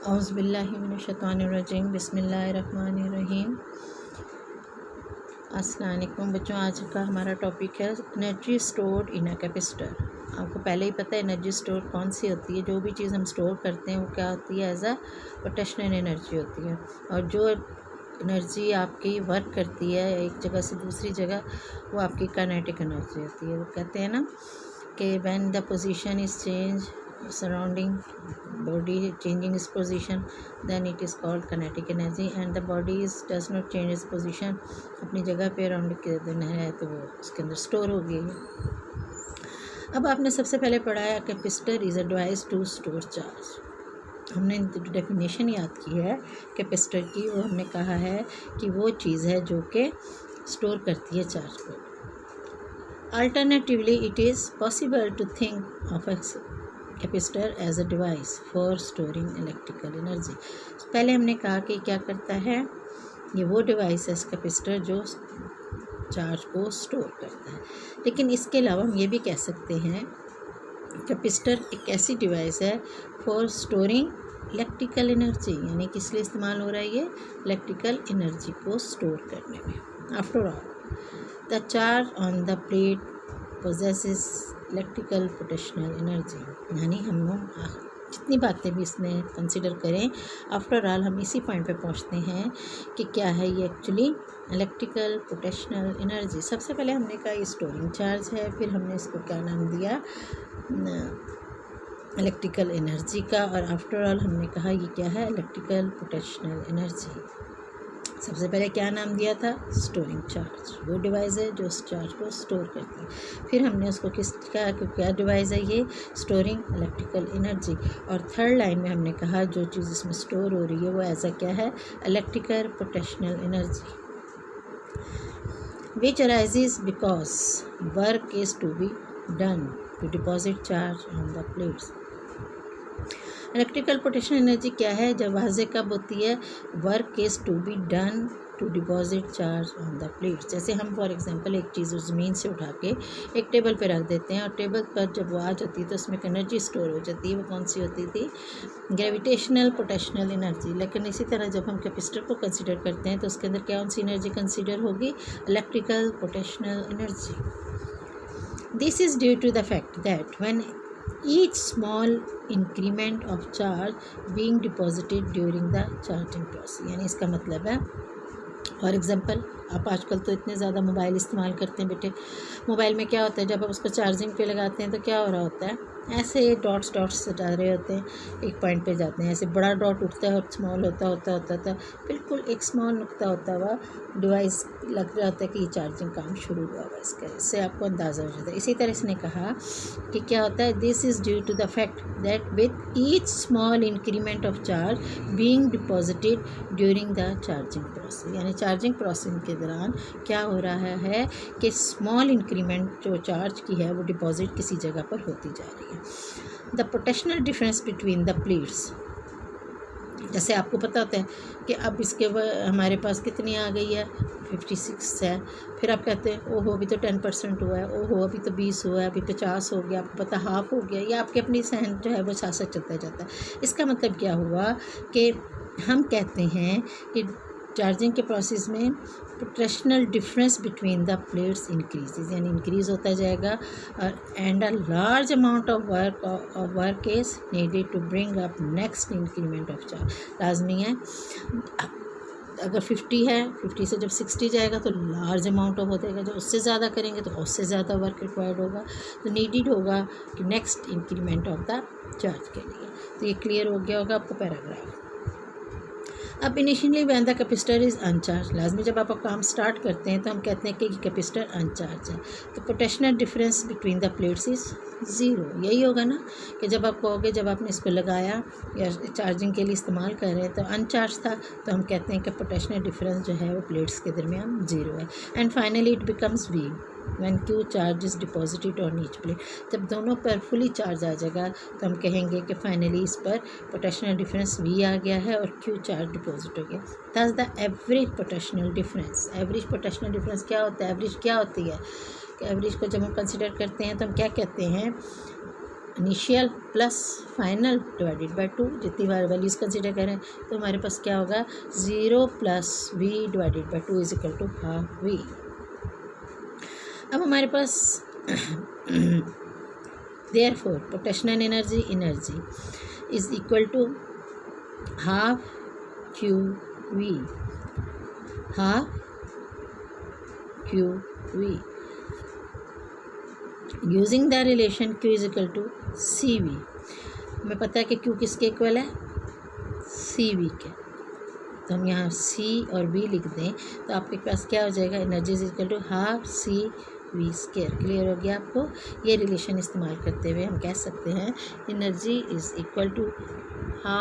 औज़ुबिल्लाहि मिनश्शैतानिर्रजीम बिस्मिल्लाहिर्रहमानिर्रहीम। अस्सलाम वालेकुम बच्चों, आज का हमारा टॉपिक है energy stored in a capacitor. आपको पहले ही पता है एनर्जी स्टोर कौन सी होती है। जो भी चीज़ हम स्टोर करते हैं वो क्या होती है, एज अ पोटेंशियल एनर्जी होती है। और जो एनर्जी आपकी वर्क करती है एक जगह से दूसरी जगह, वो आपकी काइनेटिक एनर्जी होती है। वो कहते हैं ना कि when the position is change surrounding body changing its position, then it is called kinetic energy, and the body does not change its position, अपनी जगह पे अराउंड के दिन है तो वो उसके अंदर स्टोर हो गई है। अब आपने सबसे पहले पढ़ा है capacitor is a device to store charge. हमने डेफिनेशन याद की है कैपेसिटर की। वो हमने कहा है कि वो चीज़ है जो कि स्टोर करती है चार्ज को। Alternatively it is possible to think of capacitor as a device for storing electrical energy. पहले हमने कहा कि क्या करता है, ये वो डिवाइस है कैपेसिटर जो चार्ज को स्टोर करता है। लेकिन इसके अलावा हम ये भी कह सकते हैं कैपेसिटर एक ऐसी डिवाइस है फॉर स्टोरिंग इलेक्ट्रिकल एनर्जी, यानी किस लिए इस्तेमाल हो रहा है ये इलेक्ट्रिकल एनर्जी को स्टोर करने में। After all the charge on the plate possesses electrical potential energy, यानी हम लोग जितनी बातें भी इसमें कंसिडर करें, आफ्टर ऑल हम इसी पॉइंट पे पहुंचते हैं कि क्या है ये एक्चुअली इलेक्ट्रिकल पोटेंशियल एनर्जी। सबसे पहले हमने कहा ये स्टोरिंग चार्ज है, फिर हमने इसको क्या नाम दिया इलेक्ट्रिकल एनर्जी का, और आफ्टर ऑल हमने कहा ये क्या है इलेक्ट्रिकल पोटेंशियल एनर्जी। सबसे पहले क्या नाम दिया था, स्टोरिंग चार्ज। वो डिवाइस है जो उस चार्ज को स्टोर करती है। फिर हमने उसको किस कहा कि क्या डिवाइस है ये, स्टोरिंग इलेक्ट्रिकल एनर्जी। और थर्ड लाइन में हमने कहा जो चीज़ इसमें स्टोर हो रही है वो ऐसा क्या है, electrical potential energy, which arises because work is to be done to deposit charge on the plates. Electrical potential energy क्या है, जब वाजे कब होती है, work is to be done to deposit charge on the plates. जैसे हम for example एक चीज़ ज़मीन से उठा के एक टेबल पे रख देते हैं, और टेबल पर जब वो आ जाती है तो उसमें एक एनर्जी स्टोर हो जाती है। वो कौन सी होती थी, ग्रेविटेशनल पोटेंशियल एनर्जी। लेकिन इसी तरह जब हम कैपेसिटर को कंसिडर करते हैं तो उसके अंदर कौन सी एनर्जी कंसिडर होगी, electrical potential energy. This is due to the fact that when each small increment of charge being deposited during the charging process, यानी इसका मतलब है फॉर एग्ज़ाम्पल आप आजकल तो इतने ज़्यादा मोबाइल इस्तेमाल करते हैं बेटे। मोबाइल में क्या होता है, जब आप उसको चार्जिंग पे लगाते हैं तो क्या हो रहा होता है, ऐसे डॉट्स जा रहे होते हैं, एक पॉइंट पे जाते हैं, ऐसे बड़ा डॉट उठता है और स्मॉल होता बिल्कुल एक स्मॉल नुक्ता होता हुआ डिवाइस लग रहा होता है कि ये चार्जिंग काम शुरू हुआ हुआ इसका, इससे आपको अंदाज़ा हो जाता है। इसी तरह इसने कहा कि क्या होता है, this is due to the fact that with each small increment of charge being deposited during the charging process, यानी चार्जिंग प्रोसेस के दौरान क्या हो रहा है कि स्मॉल इंक्रीमेंट जो चार्ज की है वो डिपॉजिट किसी जगह पर होती जा रही है। The potential difference between the plates, जैसे आपको पता होता है कि अब इसके हमारे पास कितनी आ गई है, 56 है। फिर आप कहते हैं ओहो अभी तो 10% हुआ है, ओहो अभी तो 20 हुआ है, अभी 50 हो गया, आपको पता हाफ हो गया, या आपके अपनी सहन जो है वो साथ चलता जाता है। इसका मतलब क्या हुआ कि हम कहते हैं कि चार्जिंग के प्रोसेस में potential difference between the plates increases, यानी इंक्रीज होता जाएगा, और and a large amount of work is needed to bring up next increment of charge. लाजमी है अगर 50 है, 50 से जब 60 जाएगा तो लार्ज अमाउंट ऑफ हो जाएगा, जब उससे ज़्यादा करेंगे तो उससे ज़्यादा वर्क रिक्वायर्ड होगा, तो नीडेड होगा कि next increment of the charge के लिए। तो ये क्लियर हो गया होगा आपको पैराग्राफ। अब initially when the capacitor is अनचार्ज, लाजमी जब आप काम स्टार्ट करते हैं तो हम कहते हैं कि कैपेसिटर अनचार्ज है, तो potential difference between the plates is zero. यही होगा ना कि जब आप कहोगे, जब आपने इसको लगाया या चार्जिंग के लिए इस्तेमाल कर रहे हैं तो अनचार्ज था, तो हम कहते हैं कि पोटेंशियल डिफरेंस जो है वो प्लेट्स के दरमियान ज़ीरो है। And finally it becomes V when Q charge is deposited on each plate. जब दोनों पर फुली चार्ज आ जाएगा तो हम कहेंगे कि फाइनली इस पर पोटेंशियल डिफरेंस वी आ गया है और क्यू चार्ज डिपॉजिट हो गया। दस the average potential difference, average potential difference क्या होता है, एवरेज क्या होती है, एवरेज को जब हम कंसिडर करते हैं तो हम क्या कहते हैं, initial plus final divided by 2, जितनी बार वैल्यूज़ कंसिडर करें तो हमारे पास क्या होगा 0 plus V divided by 2 is equal to half V. अब हमारे पास therefore potential energy is equal to half Q V, half Q V. Using the relation Q is equal to C V, हमें पता है कि Q किसके equal है सी we के, तो हम यहाँ C और V लिख दें तो आपके पास क्या हो जाएगा energy is equal to half C V square. Clear हो गया आपको? ये रिलेशन इस्तेमाल करते हुए हम कह सकते हैं energy is equal to half